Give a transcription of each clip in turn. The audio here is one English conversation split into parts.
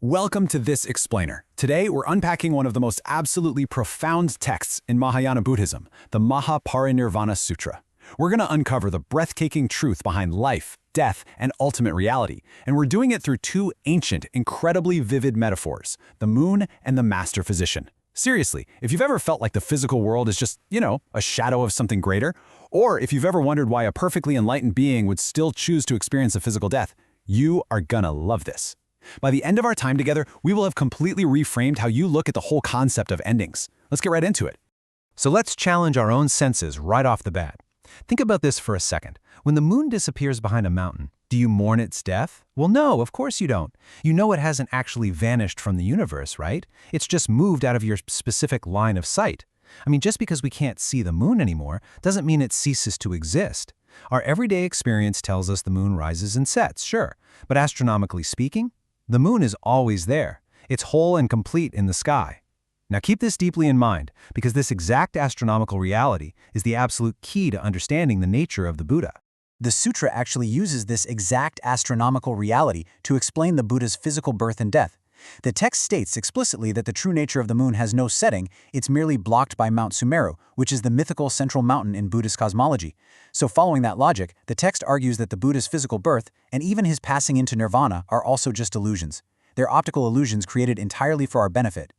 Welcome to This Explainer. Today, we're unpacking one of the most absolutely profound texts in Mahayana Buddhism, the Mahaparinirvana Sutra. We're going to uncover the breathtaking truth behind life, death, and ultimate reality, and we're doing it through two ancient, incredibly vivid metaphors, the moon and the master physician. Seriously, if you've ever felt like the physical world is just, a shadow of something greater, or if you've ever wondered why a perfectly enlightened being would still choose to experience a physical death, you are gonna love this. By the end of our time together, we will have completely reframed how you look at the whole concept of endings. Let's get right into it. So let's challenge our own senses right off the bat. Think about this for a second. When the moon disappears behind a mountain, do you mourn its death? Well, no, of course you don't. You know it hasn't actually vanished from the universe, right? It's just moved out of your specific line of sight. Just because we can't see the moon anymore doesn't mean it ceases to exist. Our everyday experience tells us the moon rises and sets, sure, but astronomically speaking, the moon is always there. It's whole and complete in the sky. Now keep this deeply in mind, because this exact astronomical reality is the absolute key to understanding the nature of the Buddha. The sutra actually uses this exact astronomical reality to explain the Buddha's physical birth and death. The text states explicitly that the true nature of the moon has no setting, it's merely blocked by Mount Sumeru, which is the mythical central mountain in Buddhist cosmology. So following that logic, the text argues that the Buddha's physical birth and even his passing into nirvana are also just illusions. They're optical illusions created entirely for our benefit.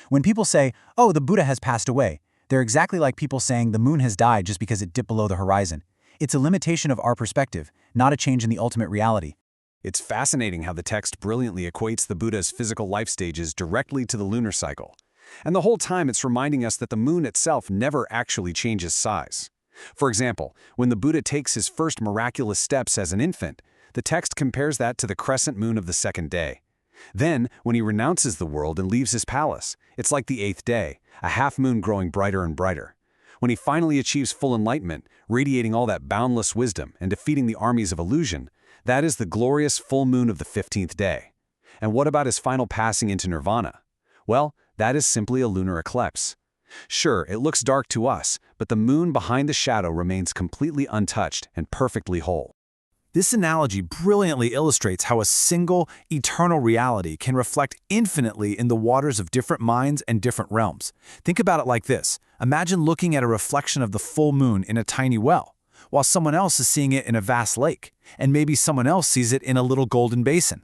When people say, "Oh, the Buddha has passed away," they're exactly like people saying the moon has died just because it dipped below the horizon. It's a limitation of our perspective, not a change in the ultimate reality. It's fascinating how the text brilliantly equates the Buddha's physical life stages directly to the lunar cycle. And the whole time it's reminding us that the moon itself never actually changes size. For example, when the Buddha takes his first miraculous steps as an infant, the text compares that to the crescent moon of the second day. Then, when he renounces the world and leaves his palace, it's like the eighth day, a half moon growing brighter and brighter. When he finally achieves full enlightenment, radiating all that boundless wisdom and defeating the armies of illusion, that is the glorious full moon of the 15th day. And what about his final passing into nirvana? Well, that is simply a lunar eclipse. Sure, it looks dark to us, but the moon behind the shadow remains completely untouched and perfectly whole. This analogy brilliantly illustrates how a single, eternal reality can reflect infinitely in the waters of different minds and different realms. Think about it like this. Imagine looking at a reflection of the full moon in a tiny well, while someone else is seeing it in a vast lake, and maybe someone else sees it in a little golden basin.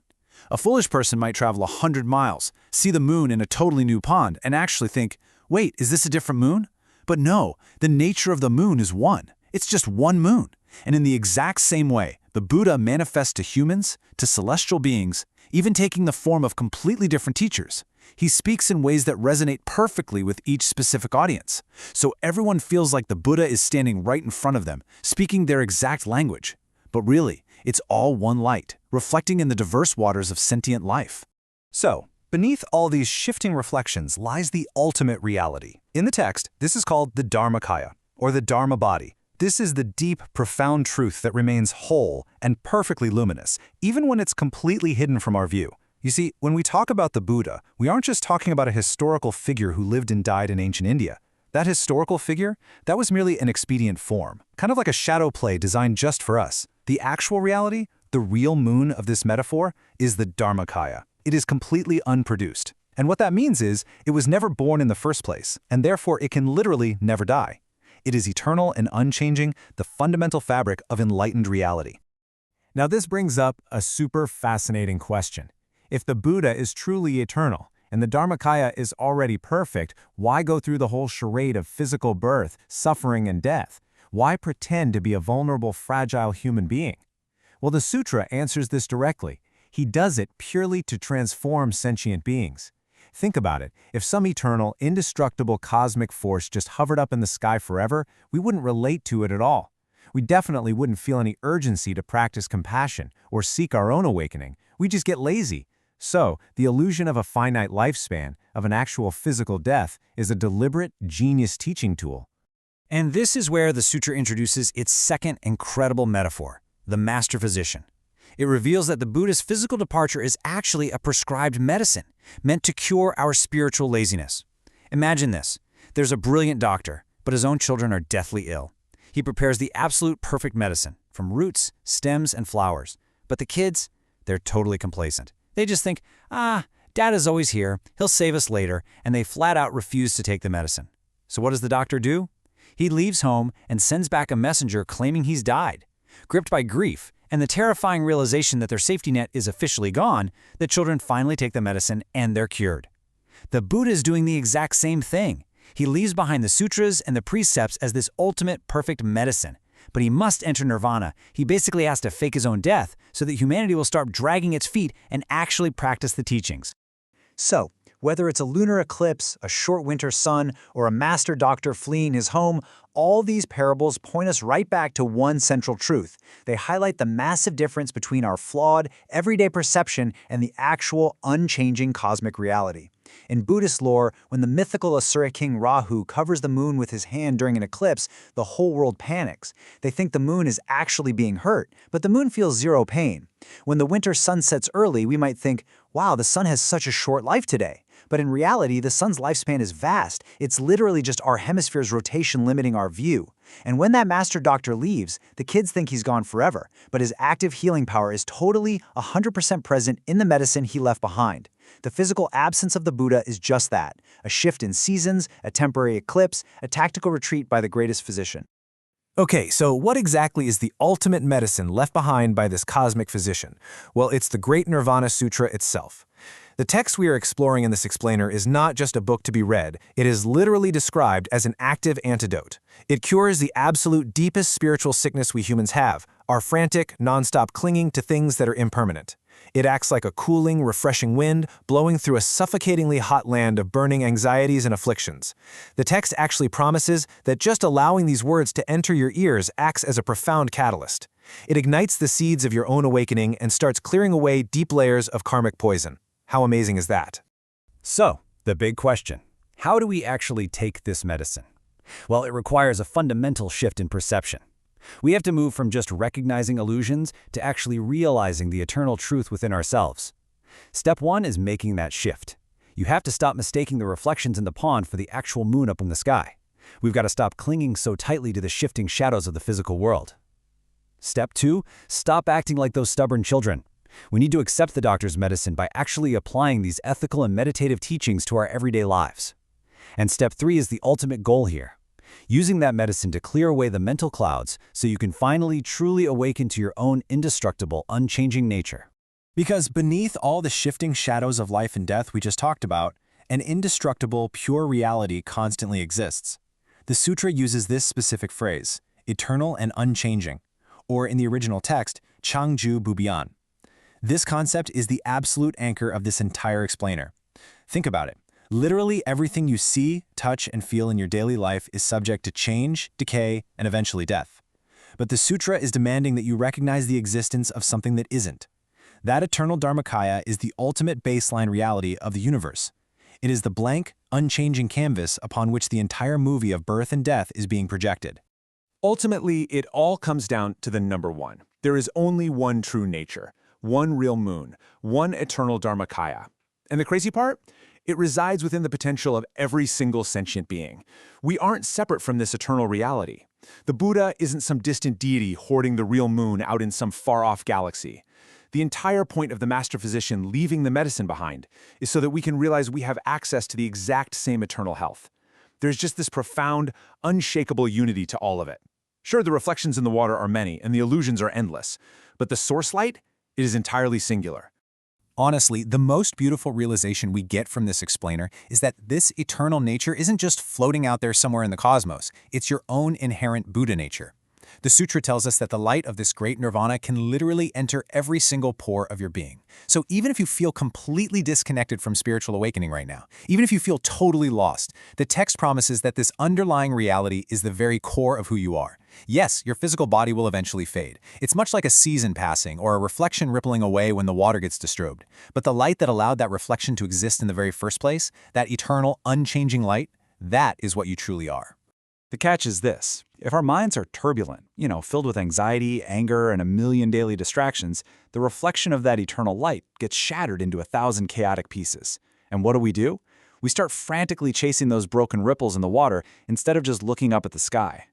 A foolish person might travel 100 miles, see the moon in a totally new pond, and actually think, wait, is this a different moon? But no, the nature of the moon is one. It's just one moon. And in the exact same way, the Buddha manifests to humans, to celestial beings, even taking the form of completely different teachers. He speaks in ways that resonate perfectly with each specific audience. So everyone feels like the Buddha is standing right in front of them, speaking their exact language. But really, it's all one light, reflecting in the diverse waters of sentient life. So, beneath all these shifting reflections lies the ultimate reality. In the text, this is called the Dharmakaya, or the Dharma body. This is the deep, profound truth that remains whole and perfectly luminous, even when it's completely hidden from our view. You see, when we talk about the Buddha, we aren't just talking about a historical figure who lived and died in ancient India. That historical figure, that was merely an expedient form, kind of like a shadow play designed just for us. The actual reality, the real moon of this metaphor, is the Dharmakaya. It is completely unproduced. And what that means is, it was never born in the first place, and therefore it can literally never die. It is eternal and unchanging, the fundamental fabric of enlightened reality. Now this brings up a super fascinating question. If the Buddha is truly eternal, and the Dharmakaya is already perfect, why go through the whole charade of physical birth, suffering, and death? Why pretend to be a vulnerable, fragile human being? Well, the sutra answers this directly. He does it purely to transform sentient beings. Think about it. If some eternal, indestructible cosmic force just hovered up in the sky forever, we wouldn't relate to it at all. We definitely wouldn't feel any urgency to practice compassion or seek our own awakening. We just get lazy. So, the illusion of a finite lifespan, of an actual physical death, is a deliberate, genius teaching tool. And this is where the sutra introduces its second incredible metaphor, the master physician. It reveals that the Buddha's physical departure is actually a prescribed medicine, meant to cure our spiritual laziness. Imagine this. There's a brilliant doctor, but his own children are deathly ill. He prepares the absolute perfect medicine, from roots, stems, and flowers. But the kids, they're totally complacent. They just think, Dad is always here, he'll save us later, and they flat out refuse to take the medicine. So what does the doctor do? He leaves home and sends back a messenger claiming he's died. Gripped by grief and the terrifying realization that their safety net is officially gone, the children finally take the medicine and they're cured. The Buddha is doing the exact same thing. He leaves behind the sutras and the precepts as this ultimate perfect medicine. But he must enter nirvana. He basically has to fake his own death so that humanity will start dragging its feet and actually practice the teachings. So, whether it's a lunar eclipse, a short winter sun, or a master doctor fleeing his home, all these parables point us right back to one central truth. They highlight the massive difference between our flawed, everyday perception and the actual, unchanging cosmic reality. In Buddhist lore, when the mythical Asura king Rahu covers the moon with his hand during an eclipse, the whole world panics. They think the moon is actually being hurt, but the moon feels zero pain. When the winter sun sets early, we might think, wow, the sun has such a short life today. But in reality, the sun's lifespan is vast. It's literally just our hemisphere's rotation limiting our view. And when that master doctor leaves, the kids think he's gone forever, but his active healing power is totally 100% present in the medicine he left behind. The physical absence of the Buddha is just that, a shift in seasons, a temporary eclipse, a tactical retreat by the greatest physician. Okay, so what exactly is the ultimate medicine left behind by this cosmic physician? Well, it's the Great Nirvana Sutra itself. The text we are exploring in this explainer is not just a book to be read, it is literally described as an active antidote. It cures the absolute deepest spiritual sickness we humans have, our frantic, nonstop clinging to things that are impermanent. It acts like a cooling, refreshing wind blowing through a suffocatingly hot land of burning anxieties and afflictions. The text actually promises that just allowing these words to enter your ears acts as a profound catalyst. It ignites the seeds of your own awakening and starts clearing away deep layers of karmic poison. How amazing is that? So, the big question. How do we actually take this medicine? Well, it requires a fundamental shift in perception. We have to move from just recognizing illusions to actually realizing the eternal truth within ourselves. Step 1 is making that shift. You have to stop mistaking the reflections in the pond for the actual moon up in the sky. We've got to stop clinging so tightly to the shifting shadows of the physical world. Step 2, stop acting like those stubborn children. We need to accept the doctor's medicine by actually applying these ethical and meditative teachings to our everyday lives. And step 3 is the ultimate goal here. Using that medicine to clear away the mental clouds so you can finally truly awaken to your own indestructible, unchanging nature. Because beneath all the shifting shadows of life and death we just talked about, an indestructible, pure reality constantly exists. The sutra uses this specific phrase, eternal and unchanging, or in the original text, Changju Bubian. This concept is the absolute anchor of this entire explainer. Think about it. Literally everything you see, touch, and feel in your daily life is subject to change, decay, and eventually death. But the sutra is demanding that you recognize the existence of something that isn't. That eternal Dharmakaya is the ultimate baseline reality of the universe. It is the blank, unchanging canvas upon which the entire movie of birth and death is being projected. Ultimately, it all comes down to the number one. There is only one true nature, one real moon, one eternal Dharmakaya. And the crazy part? It resides within the potential of every single sentient being. We aren't separate from this eternal reality. The Buddha isn't some distant deity hoarding the real moon out in some far-off galaxy. The entire point of the master physician leaving the medicine behind is so that we can realize we have access to the exact same eternal health. There's just this profound, unshakable unity to all of it. Sure, the reflections in the water are many and the illusions are endless, but the source light, it is entirely singular. Honestly, the most beautiful realization we get from this explainer is that this eternal nature isn't just floating out there somewhere in the cosmos, it's your own inherent Buddha nature. The sutra tells us that the light of this great nirvana can literally enter every single pore of your being. So even if you feel completely disconnected from spiritual awakening right now, even if you feel totally lost, the text promises that this underlying reality is the very core of who you are. Yes, your physical body will eventually fade. It's much like a season passing or a reflection rippling away when the water gets disturbed. But the light that allowed that reflection to exist in the very first place, that eternal, unchanging light, that is what you truly are. The catch is this. If our minds are turbulent, filled with anxiety, anger, and a million daily distractions, the reflection of that eternal light gets shattered into 1,000 chaotic pieces. And what do? We start frantically chasing those broken ripples in the water instead of just looking up at the sky.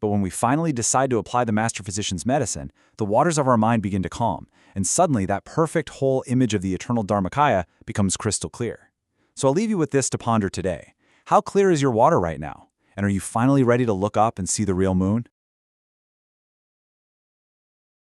But when we finally decide to apply the master physician's medicine, the waters of our mind begin to calm, and suddenly that perfect whole image of the eternal Dharmakaya becomes crystal clear. So I'll leave you with this to ponder today. How clear is your water right now? And are you finally ready to look up and see the real moon?